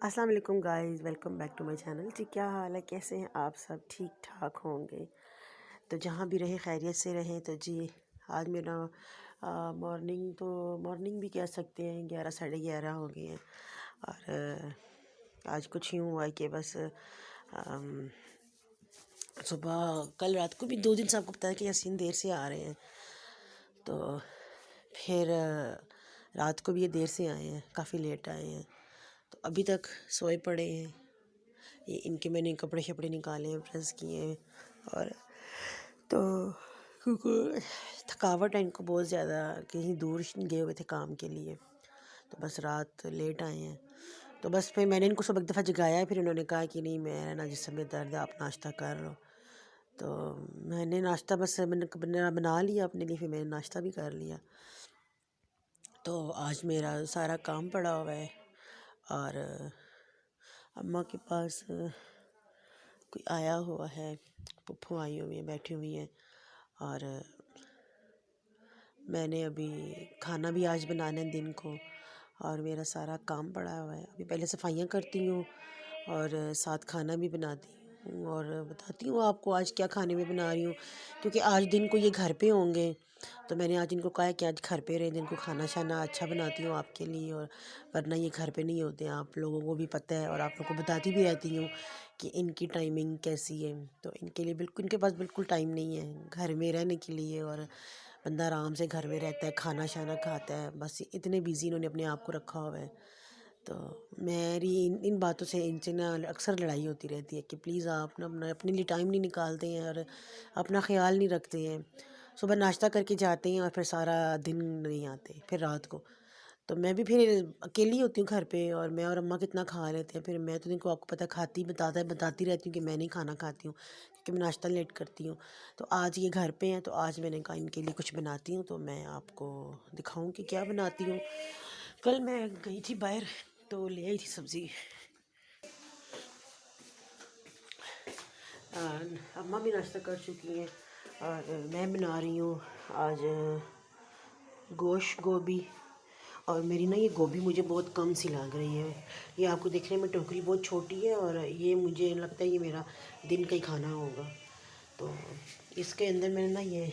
अस्सलाम वालेकुम guys, welcome back to my channel. जी, क्या हाल है, कैसे हैं आप सब? ठीक ठाक होंगे तो जहाँ भी रहें खैरियत से रहें। तो जी, आज मेरा मॉर्निंग भी कह सकते हैं, 11 साढ़े 11 हो गए हैं। और आज कुछ यूँ हुआ कि बस सुबह कल रात को भी 2 दिन से आपको पता है कि यासीन देर से आ रहे हैं। तो फिर रात को भी ये देर से आए हैं, काफ़ी लेट आए हैं। तो अभी तक सोए पड़े हैं। ये इनके मैंने कपड़े शपड़े निकाले हैं, प्रेस किए हैं। और तो क्योंकि थकावट है इनको बहुत ज़्यादा, कहीं दूर गए हुए थे काम के लिए, तो बस रात लेट आए हैं। तो बस फिर मैंने इनको सब एक दफ़ा जगाया है, फिर उन्होंने कहा कि नहीं, मैं ना जिस्म में दर्द है, आप नाश्ता कर लो। तो मैंने नाश्ता बस मैंने बना लिया अपने लिए, फिर मैंने नाश्ता भी कर लिया। तो आज मेरा सारा काम पड़ा हुआ है। और अम्मा के पास कोई आया हुआ है, पुप्पू आई हुई है, बैठी हुई हैं। और मैंने अभी खाना भी आज बनाना है दिन को, और मेरा सारा काम पड़ा हुआ है। अभी पहले सफाइयाँ करती हूँ और साथ खाना भी बनाती हूँ और बताती हूँ आपको आज क्या खाने में बना रही हूँ, क्योंकि आज दिन को ये घर पे होंगे। तो मैंने आज इनको कहा है कि आज घर पे रहें, दिन को खाना शाना अच्छा बनाती हूँ आपके लिए, और वरना ये घर पे नहीं होते हैं, आप लोगों को भी पता है और आप लोगों को बताती भी रहती हूँ कि इनकी टाइमिंग कैसी है। तो इनके लिए बिल्कुल, इनके पास बिल्कुल टाइम नहीं है घर में रहने के लिए, और बंदा आराम से घर में रहता है, खाना शाना खाता है, बस इतने बिज़ी इन्होंने अपने आप को रखा हुआ है। तो मेरी इन बातों से इनसे ना अक्सर लड़ाई होती रहती है कि प्लीज़ आप ना अपने लिए टाइम नहीं निकालते हैं और अपना ख्याल नहीं रखते हैं। सुबह नाश्ता करके जाते हैं और फिर सारा दिन नहीं आते, फिर रात को। तो मैं भी फिर अकेली होती हूँ घर पे, और मैं और अम्मा कितना खा लेते हैं। फिर मैं तो इनको आपको पता बताती रहती हूँ कि मैं नहीं खाना खाती हूँ, क्योंकि मैं नाश्ता लेट करती हूँ। तो आज ये घर पे हैं, तो आज मैंने कहा इनके लिए कुछ बनाती हूँ, तो मैं आपको दिखाऊँ कि क्या बनाती हूँ। कल मैं गई थी बाहर, तो ले आई थी सब्ज़ी। अम्मा भी नाश्ता कर चुकी हैं और मैं बना रही हूँ आज गोश्त गोभी। और मेरी ना ये गोभी मुझे बहुत कम सी लग रही है। ये आपको देखने में टोकरी बहुत छोटी है, और ये मुझे लगता है ये मेरा दिन का ही खाना होगा। तो इसके अंदर मैंने ना ये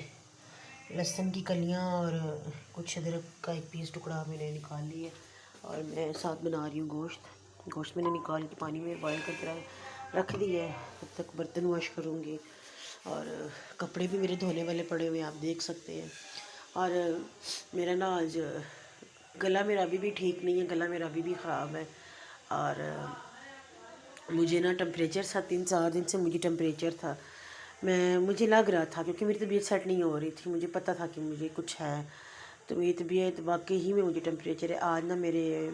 लहसुन की कलियाँ और कुछ अदरक का एक पीस टुकड़ा मैंने निकाल लिया है। और मैं साथ बना रही हूँ गोश्त मैंने निकाल के पानी में बॉयल करके रख दिया है। तब तक बर्तन वॉश करूँगी, और कपड़े भी मेरे धोने वाले पड़े हुए हैं, आप देख सकते हैं। और मेरा ना आज गला मेरा अभी भी ठीक नहीं है, गला मेरा अभी भी ख़राब है। और मुझे ना टेम्परेचर था, 3-4 दिन से मुझे टेम्परेचर था। मुझे लग रहा था, क्योंकि मेरी तबीयत सेट नहीं हो रही थी, मुझे पता था कि मुझे कुछ है। तो मेरी तबीयत वाकई ही में मुझे टेम्परेचर है। आज ना मेरे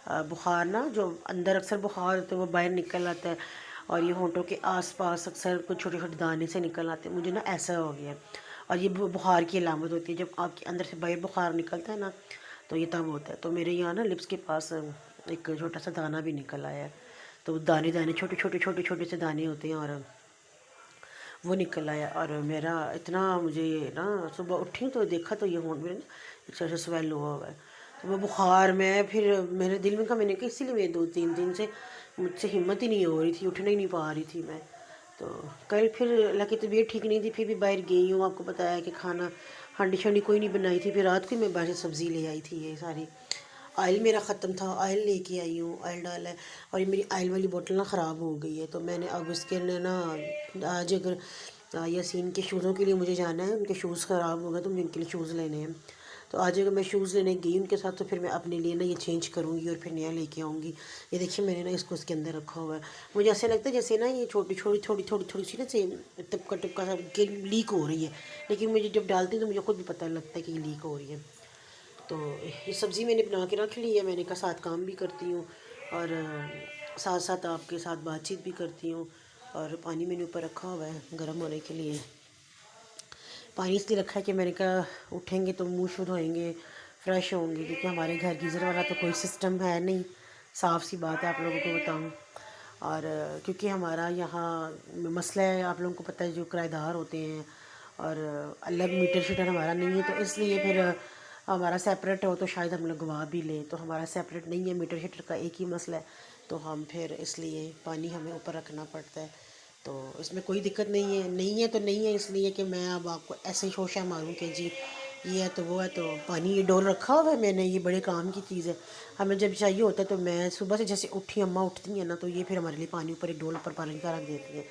बुखार ना, जो अंदर अक्सर बुखार होता है वो बाहर निकल आता है, और ये होंठों के आसपास अक्सर कुछ छोटे छोटे दाने से निकल आते हैं। मुझे ना ऐसा हो गया। और ये बुखार की अलामत होती है, जब आपके अंदर से बाहर बुखार निकलता है ना, तो ये तब होता है। तो मेरे यहाँ ना लिप्स के पास एक छोटा सा दाना भी निकल आया है। तो दाने दाने छोटे से दाने होते हैं, और वो निकल आया। और मेरा इतना, मुझे ना सुबह उठी तो देखा तो ये होंठ में एक तरह से स्वेल हुआ है। तो मैं बुखार में फिर मेरे दिल में कहा, मैंने कहा इसीलिए मैं 2-3 दिन से मुझसे हिम्मत ही नहीं हो रही थी, उठने ही नहीं पा रही थी मैं। तो कल फिर अल्लाह की तबीयत ठीक नहीं थी, फिर भी बाहर गई हूँ, आपको बताया कि खाना हांडी शांडी कोई नहीं बनाई थी। फिर रात को ही मैं बाहर से सब्ज़ी ले आई थी, ये सारी। ऑयल मेरा ख़त्म था, ऑयल लेके आई हूँ, ऑयल डाला है। और ये मेरी ऑयल वाली बोतल ना ख़राब हो गई है, तो मैंने अब इसके लिए ना आज अगर यासीन के शूज़ों के लिए मुझे जाना है, उनके शूज़ ख़राब हो गए तो मुझे उनके लिए शूज़ लेने हैं। तो आज अगर मैं शूज़ लेने गई उनके साथ, तो फिर मैं अपने लिए ना ये चेंज करूँगी और फिर नया लेके आऊँगी। ये देखिए मैंने ना इसको इसके अंदर रखा हुआ है। मुझे ऐसे लगता है जैसे ना ये थोड़ी सी ना से टपका सा लीक हो रही है, लेकिन मुझे जब डालती हूँ तो मुझे खुद भी पता लगता है कि ये लीक हो रही है। तो ये सब्ज़ी मैंने बना के रख ली है। मैंने कहा साथ काम भी करती हूँ, और साथ साथ आपके साथ बातचीत भी करती हूँ। और पानी मैंने ऊपर रखा हुआ है गर्म होने के लिए। पानी इसलिए रखा है कि मैंने कहा उठेंगे तो मुँह शुद्ध धोएंगे, फ्रेश होंगे, क्योंकि हमारे घर गीज़र वाला तो कोई सिस्टम है नहीं, साफ़ सी बात है आप लोगों को बताऊँ। और क्योंकि हमारा यहाँ मसला है, आप लोगों को पता है, जो किराएदार होते हैं, और अलग मीटर शीटर हमारा नहीं है, तो इसलिए फिर हमारा सेपरेट हो तो शायद हम लगवा भी लें। तो हमारा सेपरेट नहीं है, मीटर शीटर का एक ही मसला है तो हम फिर इसलिए पानी हमें ऊपर रखना पड़ता है। तो इसमें कोई दिक्कत नहीं है तो नहीं है, इसलिए कि मैं अब आपको ऐसे ही शोशा मारूं कि जी ये है तो वो है। तो पानी ये डोल रखा हुआ है मैंने, ये बड़े काम की चीज़ है। हमें जब चाहिए होता है तो मैं सुबह से जैसे उठी, अम्मा उठती हैं ना, तो ये फिर हमारे लिए पानी ऊपर एक डोल ऊपर पानी का रख देती है।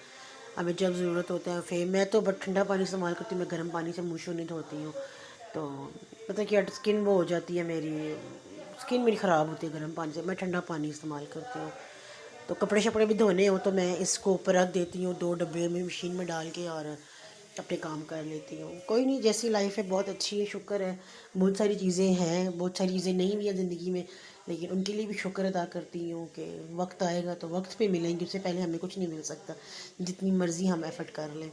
हमें जब ज़रूरत होता है फिर मैं तो बट ठंडा पानी इस्तेमाल करती हूँ, मैं गर्म पानी से मुँह नहीं धोती हूँ। तो पता क्या स्किन वो हो जाती है, मेरी स्किन मेरी ख़राब होती है गर्म पानी से, मैं ठंडा पानी इस्तेमाल करती हूँ। तो कपड़े शपड़े भी धोने हो तो मैं इसको ऊपर रख देती हूँ 2 डब्बे में मशीन में डाल के, और अपने काम कर लेती हूँ। कोई नहीं, जैसी लाइफ है बहुत अच्छी है, शुक्र है। बहुत सारी चीज़ें हैं, बहुत सारी चीज़ें नहीं भी हैं ज़िंदगी में, लेकिन उनके लिए भी शुक्र अदा करती हूँ कि वक्त आएगा तो वक्त पे मिलेंगे, उससे पहले हमें कुछ नहीं मिल सकता, जितनी मर्ज़ी हम एफ़र्ट कर लें।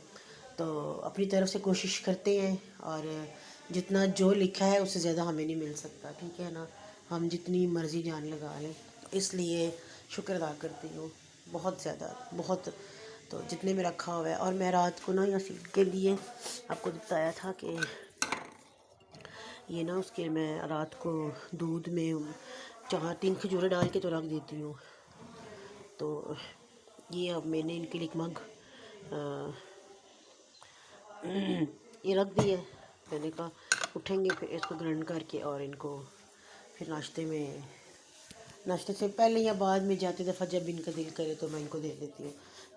तो अपनी तरफ से कोशिश करते हैं, और जितना जो लिखा है उससे ज़्यादा हमें नहीं मिल सकता, ठीक है ना। हम जितनी मर्ज़ी जान लगा लें, इसलिए शुक्र अदा करती हूँ बहुत ज़्यादा, बहुत। तो जितने में रखा हुआ है, और मैं रात को ना यासीन के लिए आपको बताया था कि ये ना उसके मैं रात को दूध में 4-3 खजूरें डाल के तो रख देती हूँ। तो ये अब मैंने इनके लिए एक मग ये रख दिया। मैंने कहा उठेंगे फिर इसको ग्राइंड करके, और इनको फिर नाश्ते से पहले या बाद में जाते दफ़ा जब इनका दिल करे तो मैं इनको दे देती हूँ।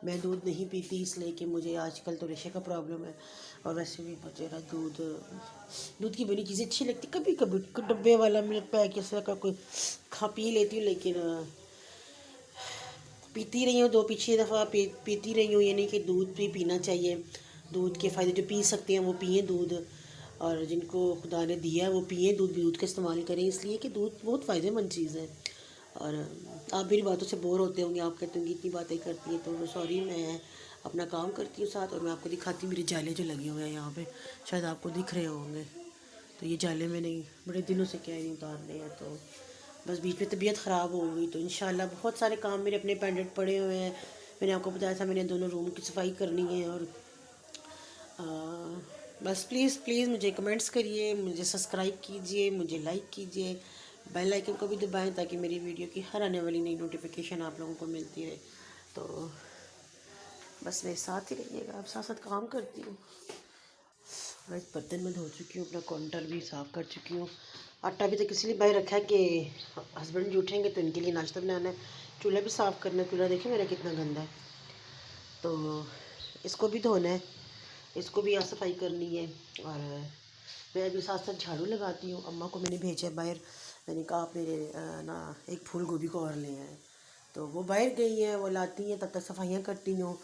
मैं दूध नहीं पीती इसलिए कि मुझे आजकल तो नशे का प्रॉब्लम है, और वैसे भी मुझे ना दूध की बनी चीज़ें अच्छी लगती, कभी कभी डब्बे वाला मिल्क पैक इस तरह का कोई खा पी लेती हूँ, लेकिन पीती रही हूँ 2 पिछली दफ़ा पीती रही हूँ। ये नहीं कि दूध भी पीना चाहिए, दूध के फ़ायदे जो पी सकते हैं वो पिए दूध, और जिनको खुदा ने दिया है वो पिए दूध का इस्तेमाल करें, इसलिए कि दूध बहुत फ़ायदेमंद चीज़ है। और आप मेरी बातों से बोर होते होंगे, आप कहते होंगे इतनी बातें करती हैं, तो सॉरी, मैं अपना काम करती हूँ साथ, और मैं आपको दिखाती हूँ मेरे जाले जो लगे हुए हैं यहाँ पे, शायद आपको दिख रहे होंगे। तो ये जाले मैंने बड़े दिनों से कह रही हूँ उतारने हैं, तो बस बीच में तबीयत ख़राब हो गई, तो इंशाल्लाह बहुत सारे काम मेरे अपने पेंडेंट पड़े हुए हैं। मैंने आपको बताया था मैंने दोनों रूम की सफाई करनी है, और आ, बस प्लीज़ प्लीज़ मुझे कमेंट्स करिए, मुझे सब्सक्राइब कीजिए, मुझे लाइक कीजिए, बेल आइकन को भी दबाएं ताकि मेरी वीडियो की हर आने वाली नई नोटिफिकेशन आप लोगों को मिलती रहे। तो बस मेरे साथ ही रहिएगा, आप साथ साथ काम करती हूँ। बस बर्तन में धो चुकी हूँ, अपना काउंटर भी साफ़ कर चुकी हूँ। आटा भी तो किसी लिए भाई रखा है कि हस्बैंड जो उठेंगे तो इनके लिए नाश्ता बनाना है। चूल्हा भी साफ़ करना है, चूल्हा देखिए मेरा कितना गंदा है, तो इसको भी धोना है, इसको भी यहाँ सफाई करनी है। और मैं अभी साथ साथ झाड़ू लगाती हूँ। अम्मा को मैंने भेजा बाहर, मैंने कहा आप मेरे ना एक फूल गोभी को और ले आए, तो वो बाहर गई हैं, वो लाती हैं, तब तक सफाइयाँ करती हूँ।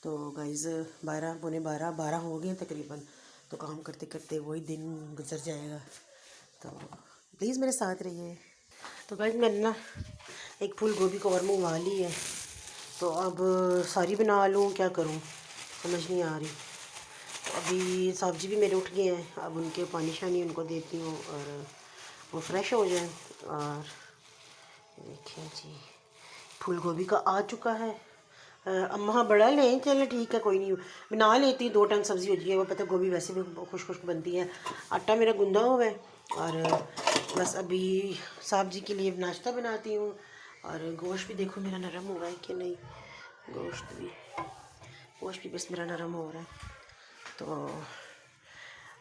तो गाइज़ 12 पौने 12 हो गए तकरीबन, तो काम करते करते वही दिन गुजर जाएगा। तो प्लीज़ मेरे साथ रहिए। तो गाइज़ मैंने ना एक फूल गोभी को और मंगवा ली है, तो अब सारी बना लूँ क्या करूँ समझ नहीं आ रही। अभी सब्जी भी मेरे उठ गए हैं, अब उनके पानी शानी उनको देती हूँ और वो फ्रेश हो जाए। और देखिए जी फूल गोभी का आ चुका है। अम्मा बड़ा लें, चलो ठीक है कोई नहीं, बना लेती, 2 टाइम सब्ज़ी हो जाएगी, वो पता गोभी वैसे भी खुश खुश बनती है। आटा मेरा गूंदा हुआ है, और बस अभी सब्जी के लिए नाश्ता बनाती हूँ। और गोश्त भी देखो मेरा नरम हो रहा है कि नहीं, गोश्त भी बस मेरा नरम हो रहा है। तो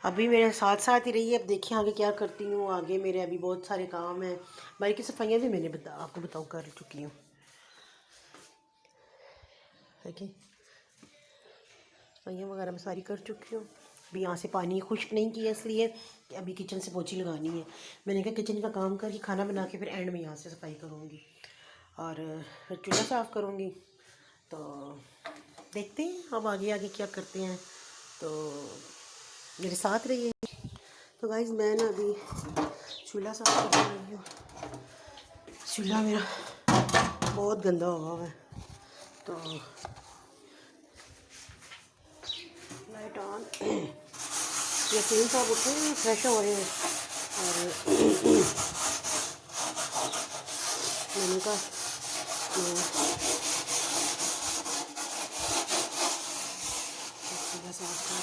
अभी मेरे साथ साथ ही रहिए, अब देखिए आगे क्या करती हूँ। आगे मेरे अभी बहुत सारे काम हैं, बाहर की सफाइयाँ भी मैंने आपको बताऊँ कर चुकी हूँ, देखिए सफाइयाँ वगैरह मैं सारी कर चुकी हूँ। अभी यहाँ से पानी खुश्क नहीं किया इसलिए कि अभी किचन से पोछी लगानी है। मैंने कहा किचन का काम करके खाना बना के फिर एंड में यहाँ से सफाई करूँगी, और फिर चूल्हा साफ़ करूँगी। तो देखते हैं अब आगे आगे क्या करते हैं, तो मेरे साथ रहिए। तो गाइज़ मैं ना अभी चूल्हा साफ़ कर रही हूँ। चूल्हा मेरा बहुत गंदा हुआ है, तो लाइट ऑन। यासीन साहब उठे हैं, फ्रेश हो रहे हैं, और मैंने कहा चूल्हा साफ कर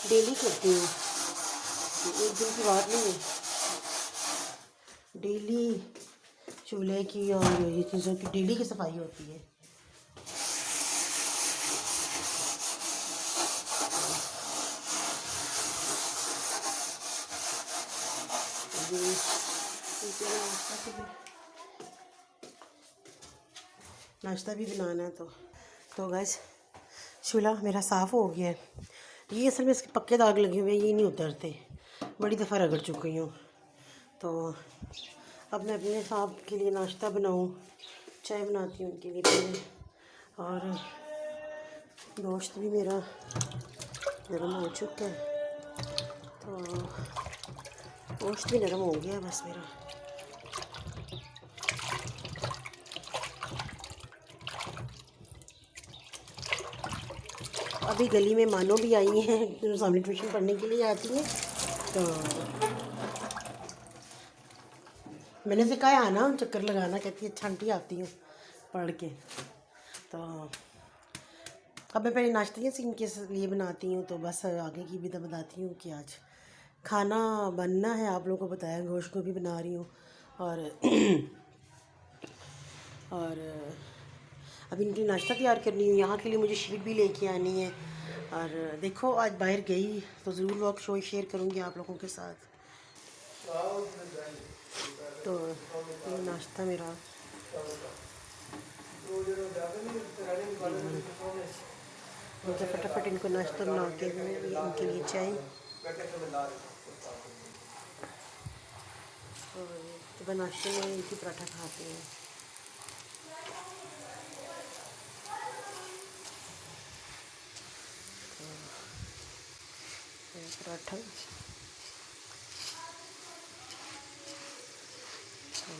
डेली करती हूँ, एक दिन की बात नहीं है, डेली चूल्हे की और ये चीज़ों की डेली की सफाई होती है। नाश्ता भी बनाना है तो गैस चूल्हा मेरा साफ़ हो गया है। ये असल में इसके पक्के दाग लगे हुए हैं, ये नहीं उतरते, बड़ी दफ़ा रगड़ चुकी हूँ। तो अब मैं अपने साहब के लिए नाश्ता बनाऊँ, चाय बनाती हूँ उनके लिए पहले। और गोश्त भी मेरा नरम हो चुका है, तो गोश्त भी नरम हो गया बस मेरा। अभी गली में मानो भी आई हैं जो सामने ट्यूशन पढ़ने के लिए आती हैं, तो मैंने से कहा है ना चक्कर लगाना, कहती है अच्छा आंटी आती हूँ पढ़ के। तो अब मैं पहले नाश्ते इनके लिए बनाती हूँ, तो बस आगे की भी तो बताती हूँ कि आज खाना बनना है। आप लोगों को बताया गोश्त को भी बना रही हूँ और और अब इनके लिए नाश्ता तैयार करनी हूँ। यहाँ के लिए मुझे शीट भी लेके आनी है। और देखो आज बाहर गई तो ज़रूर व्लॉग शो शेयर करूँगी आप लोगों के साथ। तो ये नाश्ता मेरा मुझे फटाफट इनको नाश्ता बना के इनके लिए चाय। और सुबह नाश्ते में इनकी पराठा खाते हैं। पराठा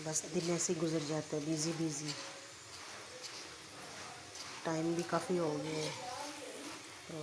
बस दिन ऐसे ही गुजर जाता है, बिज़ी टाइम भी काफ़ी हो गया है। तो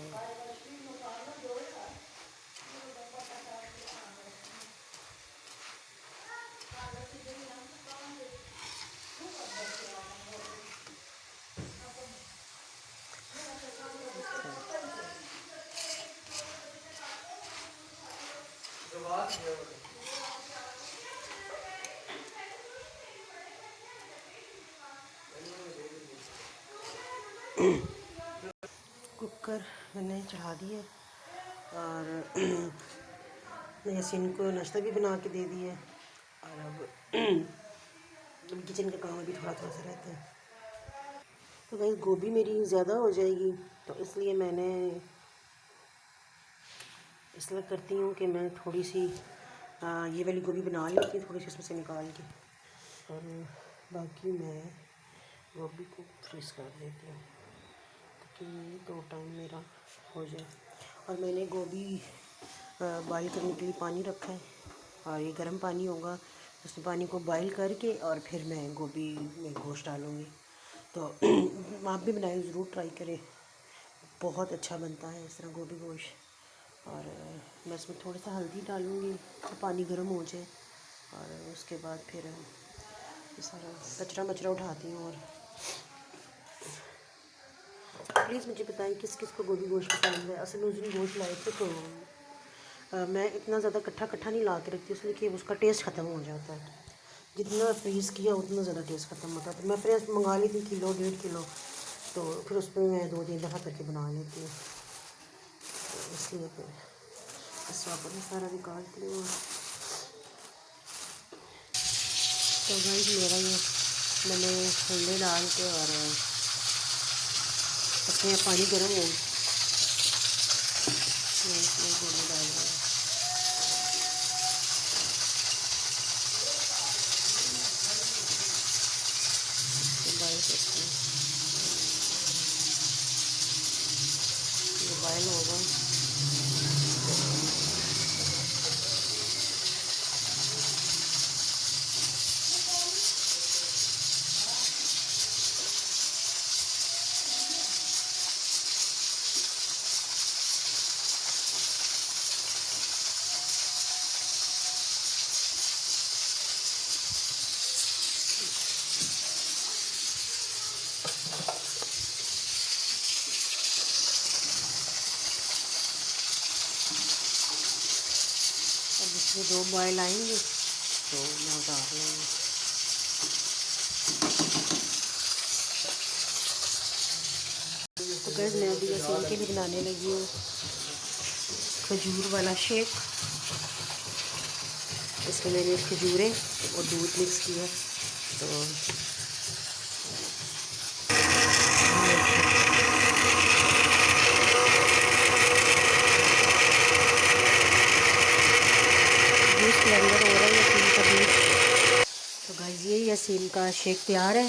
कुकर मैंने चढ़ा दिए और यासीन को नाश्ता भी बना के दे दिया। और अब किचन का काम अभी थोड़ा सा रहता है। तो भाई गोभी मेरी ज़्यादा हो जाएगी, तो इसलिए मैंने इसलिए करती हूँ कि मैं थोड़ी सी ये वाली गोभी बना लेती हूँ, थोड़ी सी इसमें से निकाल के, और बाकी मैं गोभी को फ्रीज कर देती हूँ ताकि दो टाइम मेरा हो जाए। और मैंने गोभी बॉईल करने के लिए पानी रखा है और ये गर्म पानी होगा, उसमें पानी को बॉईल करके और फिर मैं गोभी में गोश्त डालूँगी। तो आप भी बनाएं, ज़रूर ट्राई करें, बहुत अच्छा बनता है इस तरह गोभी गोश्त। और मैं इसमें थोड़ा सा हल्दी डालूँगी तो पानी गर्म हो जाए, और उसके बाद फिर सारा कचरा मचरा उठाती हूँ। और प्लीज़ मुझे बताएं किस किस को गोभी गोश्त पसंद है। असल में उस दिन गोश्त लाए थे तो मैं इतना ज़्यादा कट्ठा नहीं ला के रखती, इसलिए कि उसका टेस्ट ख़त्म हो जाता है। जितना फ्रीज़ किया उतना ज़्यादा टेस्ट ख़त्म होता है। तो मैं फिर मंगा लेती हूँ किलो 1.5 किलो, तो फिर उस पर मैं 2-3 दफ़ा करके बना लेती हूँ। तो इसलिए फिर इस वापस में सारा निकालती हूँ। तो गाइस मेरा ये मैंने अंडे डाल के और उसमें पानी गर्म हो, मैं इसमें गोभी डाल रही हूँ। बॉयल करती हूँ, ये बॉयल होगा। अब इसमें 2 बॉयल आएंगे तो मैं उतार लूँगी। गाइस मैं अभी यासीन के लिए बनाने लगी हूँ खजूर वाला शेक। इसमें मैंने खजूरें और दूध मिक्स किया। तो जूस ब्लेंडर हो रहा है यासीन का जूस। तो गाइस ये यासीन का शेक तैयार है।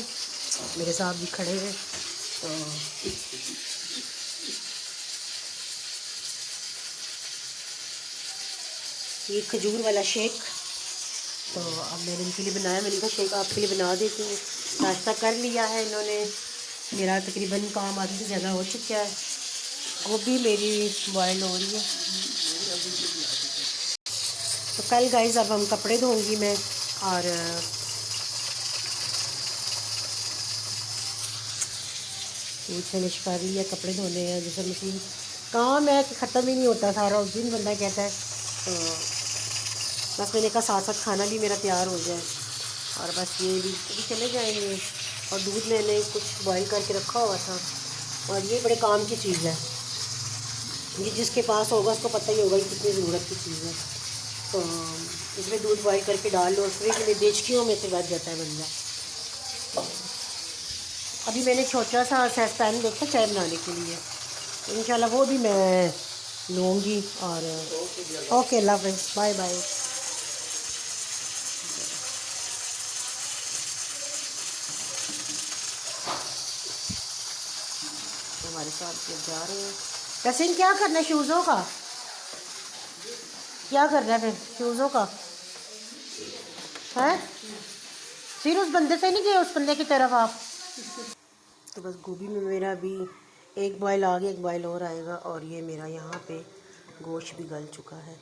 मेरे साथ भी खड़े हैं। तो ये खजूर वाला शेक तो अब मैंने इनके लिए बनाया। मैंने कहा शेक आपके लिए बना देती हूँ। नाश्ता कर लिया है इन्होंने। मेरा तकरीबन काम आधे से ज़्यादा हो चुका है। गोभी मेरी बॉयल हो रही है। तो कल गाइस अब हम कपड़े धोऊंगी मैं। और दूध फिनिश कर लिया, कपड़े धोने हैं। जैसे मशीन काम है कि ख़त्म ही नहीं होता सारा। उस दिन बंदा कहता है तो बस मैंने कहा साथ साथ खाना भी मेरा तैयार हो जाए और बस ये भी चले जाएंगे। और दूध मैंने कुछ बॉईल करके रखा हुआ था। और ये बड़े काम की चीज़ है। ये जिसके पास होगा उसको पता ही होगा कि कितनी ज़रूरत की चीज़ है। तो इसमें दूध बॉईल करके डाल लो। फ्रिज में देचकियों में से बच जाता है बंदा। अभी मैंने छोटा सा सैस पैन देखा चाय बनाने के लिए। इंशाल्लाह वो भी मैं लूँगी। और ओके लव बाय बाय। हमारे साथ जा रहे हैं। यासीन क्या करना है शूज़ों का? क्या करना है फिर शूज़ों का है? फिर उस बंदे से नहीं गए उस बंदे की तरफ आप? तो बस गोभी में मेरा अभी एक बॉयल आ गया, एक बॉयल और आएगा। और ये मेरा यहाँ पे गोश्त भी गल चुका है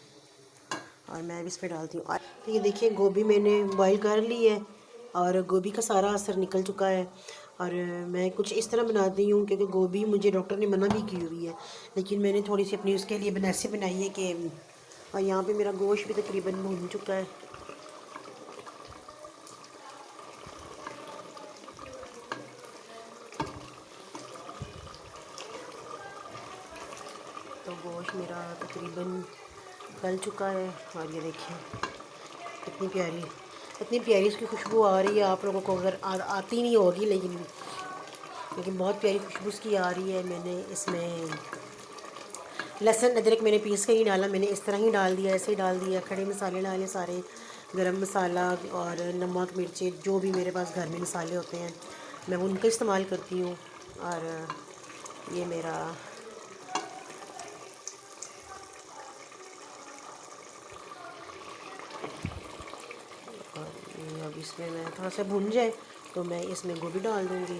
और मैं भी इस पर डालती हूँ। तो ये देखिए गोभी मैंने बॉईल कर ली है और गोभी का सारा असर निकल चुका है। और मैं कुछ इस तरह बनाती हूँ क्योंकि गोभी मुझे डॉक्टर ने मना भी की हुई है। लेकिन मैंने थोड़ी सी अपनी उसके लिए ऐसे बनाई है कि और यहाँ पे मेरा गोश्त भी तकरीबन भून चुका है। तो गोश्त मेरा तकरीबन गल चुका है। और ये देखिए कितनी प्यारी इसकी खुशबू आ रही है। आप लोगों को अगर आती नहीं होगी लेकिन बहुत प्यारी खुशबू इसकी आ रही है। मैंने इसमें लहसुन अदरक मैंने पीस के ही डाला। मैंने इस तरह ही डाल दिया, ऐसे ही डाल दिया। खड़े मसाले डाले सारे, गरम मसाला और नमक मिर्ची जो भी मेरे पास घर में मसाले होते हैं मैं उनका इस्तेमाल करती हूँ। और ये मेरा अब इसमें मैं थोड़ा सा भुन जाए तो मैं इसमें गोभी डाल दूँगी।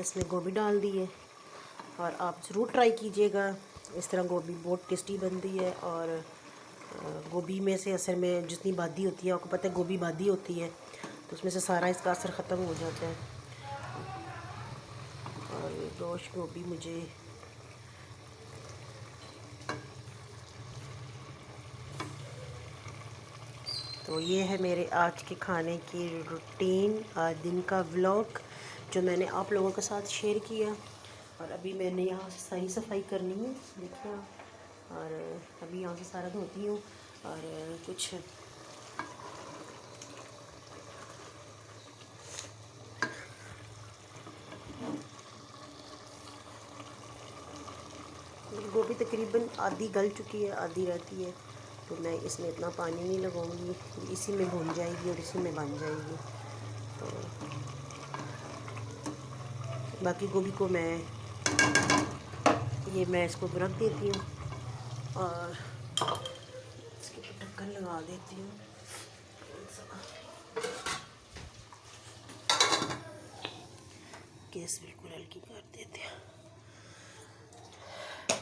इसमें गोभी डाल दी है और आप ज़रूर ट्राई कीजिएगा। इस तरह गोभी बहुत टेस्टी बनती है। और गोभी में से असल में जितनी बादी होती है, आपको पता है गोभी बादी होती है, तो उसमें से सारा इसका असर ख़त्म हो जाता है। और ये गोश्त गोभी मुझे तो ये है मेरे आज के खाने की रूटीन, आज दिन का व्लॉग जो मैंने आप लोगों के साथ शेयर किया। और अभी मैंने यहाँ से सारी सफाई करनी है, देखिए। और अभी यहाँ से सारा धोती हूँ और कुछ गोभी तकरीबन आधी गल चुकी है, आधी रहती है। तो मैं इसमें इतना पानी नहीं लगाऊंगी, इसी में भून जाएगी और इसी में बन जाएगी। तो बाकी गोभी को मैं इसको रख देती हूँ और इसके ऊपर ढक्कन लगा देती हूँ। गैस बिल्कुल हल्की कर देते हैं।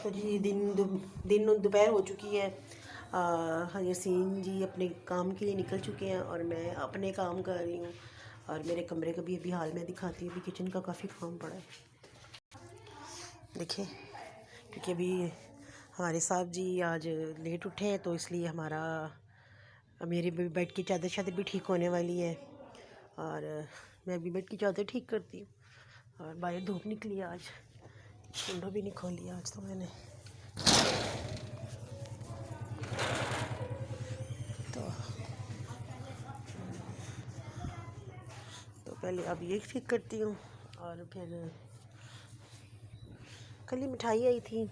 तो जी दिन दोपहर हो चुकी है। यासीन जी अपने काम के लिए निकल चुके हैं और मैं अपने काम कर रही हूँ। और मेरे कमरे का भी अभी हाल में दिखाती हूँ। अभी किचन का काफ़ी काम पड़ा है, देखिए। क्योंकि अभी हमारे साहब जी आज लेट उठे हैं तो इसलिए मेरी बेड की चादर शादर भी ठीक होने वाली है। और मैं अभी बेड की चादर ठीक करती हूँ और बाहर धूप निकली है आज, विंडो भी नहीं खोली आज तो मैंने। तो पहले अब ये ठीक करती हूँ और फिर कल ही मिठाई आई थी,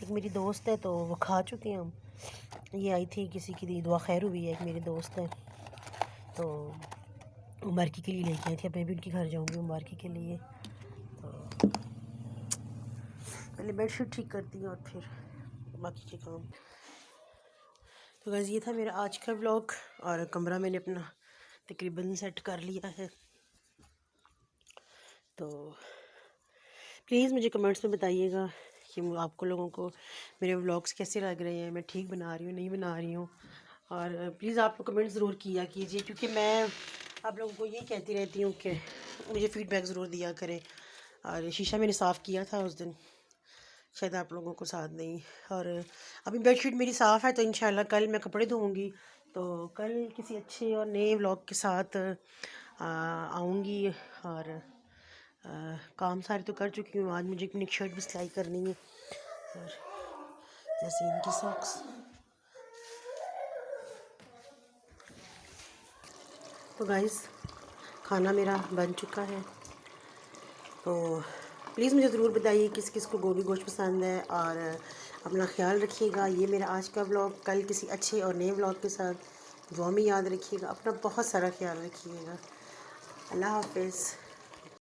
एक मेरी दोस्त है तो वो खा चुके हैं हम। ये आई थी किसी की दुआ खैर हुई है, एक मेरी दोस्त है तो मुबारकी के लिए लेके आई थी। अब मैं भी उनके घर जाऊंगी मुबारकी के लिए। तो पहले बेडशीट ठीक करती हूँ और फिर बाकी के काम। तो गाइस ये था मेरा आज का व्लॉग और कमरा मैंने अपना तकरीबन सेट कर लिया है। तो प्लीज़ मुझे कमेंट्स में बताइएगा कि आपको लोगों को मेरे व्लॉग्स कैसे लग रहे हैं, मैं ठीक बना रही हूँ नहीं बना रही हूँ। और प्लीज़ आप लोग कमेंट ज़रूर किया कीजिए, क्योंकि मैं आप लोगों को ये कहती रहती हूँ कि मुझे फ़ीडबैक ज़रूर दिया करें। और शीशा मैंने साफ़ किया था उस दिन, शायद आप लोगों को साथ नहीं। और अभी बेडशीट मेरी साफ़ है तो इंशाल्लाह कल मैं कपड़े धोऊंगी, तो कल किसी अच्छे और नए व्लॉग के साथ आऊँगी। और काम सारे तो कर चुकी हूँ, आज मुझे अपनी शर्ट भी सिलाई करनी है और जैसे इनकी सॉक्स। तो गाइस खाना मेरा बन चुका है, तो प्लीज़ मुझे ज़रूर बताइए किस किस को गोभी गोश्त पसंद है। और अपना ख्याल रखिएगा। ये मेरा आज का व्लॉग, कल किसी अच्छे और नए व्लॉग के साथ दुआ में याद रखिएगा। अपना बहुत सारा ख्याल रखिएगा। अल्लाह हाफ़िज़।